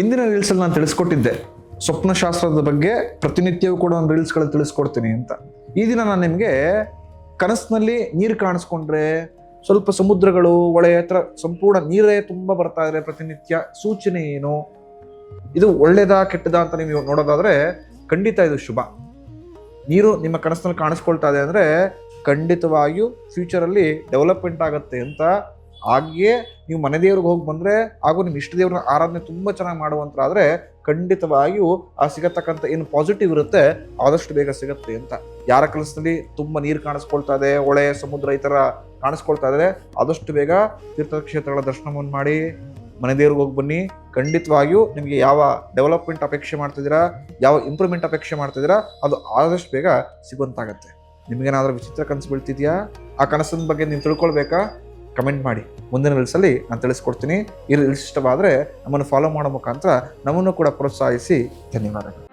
ಹಿಂದಿನ ರೀಲ್ಸಲ್ಲಿ ನಾನು ತಿಳಿಸ್ಕೊಟ್ಟಿದ್ದೆ ಸ್ವಪ್ನಶಾಸ್ತ್ರದ ಬಗ್ಗೆ ಪ್ರತಿನಿತ್ಯವೂ ಕೂಡ ಒಂದು ರೀಲ್ಸ್ಗಳಲ್ಲಿ ತಿಳಿಸ್ಕೊಡ್ತೀನಿ ಅಂತ. ಈ ದಿನ ನಾನು ನಿಮಗೆ ಕನಸಿನಲ್ಲಿ ನೀರು ಕಾಣಿಸ್ಕೊಂಡ್ರೆ, ಸ್ವಲ್ಪ ಸಮುದ್ರಗಳು ಹೊಳೆ ಹತ್ರ ಸಂಪೂರ್ಣ ನೀರೇ ತುಂಬ ಬರ್ತಾ ಇದ್ರೆ ಪ್ರತಿನಿತ್ಯ ಸೂಚನೆ ಏನು, ಇದು ಒಳ್ಳೇದಾ ಕೆಟ್ಟದಾ ಅಂತ ನೀವು ನೋಡೋದಾದ್ರೆ ಖಂಡಿತ ಇದು ಶುಭ. ನೀರು ನಿಮ್ಮ ಕನಸಿನಲ್ಲಿ ಕಾಣಿಸ್ಕೊಳ್ತಾ ಇದೆ ಅಂದರೆ ಖಂಡಿತವಾಗಿಯೂ ಫ್ಯೂಚರಲ್ಲಿ ಡೆವಲಪ್ಮೆಂಟ್ ಆಗುತ್ತೆ ಅಂತ. ಹಾಗೆಯೇ ನೀವು ಮನೆ ದೇವ್ರಿಗೆ ಹೋಗಿ ಬಂದರೆ ಹಾಗೂ ನಿಮ್ಮ ಇಷ್ಟ ದೇವ್ರನ್ನ ಆರಾಧನೆ ತುಂಬ ಚೆನ್ನಾಗಿ ಮಾಡುವಂತಾದರೆ ಖಂಡಿತವಾಗಿಯೂ ಆ ಸಿಗತಕ್ಕಂಥ ಏನು ಪಾಸಿಟಿವ್ ಇರುತ್ತೆ ಆದಷ್ಟು ಬೇಗ ಸಿಗುತ್ತೆ ಅಂತ. ಯಾರ ಕನಸಿನಲ್ಲಿ ತುಂಬ ನೀರು ಕಾಣಿಸ್ಕೊಳ್ತಾ ಇದೆ, ಹೊಳೆ ಸಮುದ್ರ ಈ ಥರ ಕಾಣಿಸ್ಕೊಳ್ತಾ ಇದ್ದಾರೆ, ಆದಷ್ಟು ಬೇಗ ತೀರ್ಥಕ್ಷೇತ್ರಗಳ ದರ್ಶನವನ್ನು ಮಾಡಿ ಮನೆ ದೇವ್ರಿಗೆ ಹೋಗಿ ಬನ್ನಿ. ಖಂಡಿತವಾಗಿಯೂ ನಿಮಗೆ ಯಾವ ಡೆವಲಪ್ಮೆಂಟ್ ಅಪೇಕ್ಷೆ ಮಾಡ್ತಿದ್ದೀರಾ, ಯಾವ ಇಂಪ್ರೂವ್ಮೆಂಟ್ ಅಪೇಕ್ಷೆ ಮಾಡ್ತಿದ್ದೀರಾ ಅದು ಆದಷ್ಟು ಬೇಗ ಸಿಗುವಂತಾಗತ್ತೆ. ನಿಮಗೇನಾದರೂ ವಿಚಿತ್ರ ಕನಸು ಬೀಳ್ತಿದೆಯಾ? ಆ ಕನಸಿನ ಬಗ್ಗೆ ನೀವು ತಿಳ್ಕೊಳ್ಬೇಕಾ? ಕಮೆಂಟ್ ಮಾಡಿ, ಮುಂದಿನ ರೀಲ್ಸಲ್ಲಿ ನಾನು ತಿಳಿಸ್ಕೊಡ್ತೀನಿ. ಈ ರೀಲ್ಸ್ ಇಷ್ಟವಾದರೆ ನಮ್ಮನ್ನು ಫಾಲೋ ಮಾಡೋ ಮುಖಾಂತರ ನಮ್ಮನ್ನು ಕೂಡ ಪ್ರೋತ್ಸಾಹಿಸಿ. ಧನ್ಯವಾದಗಳು.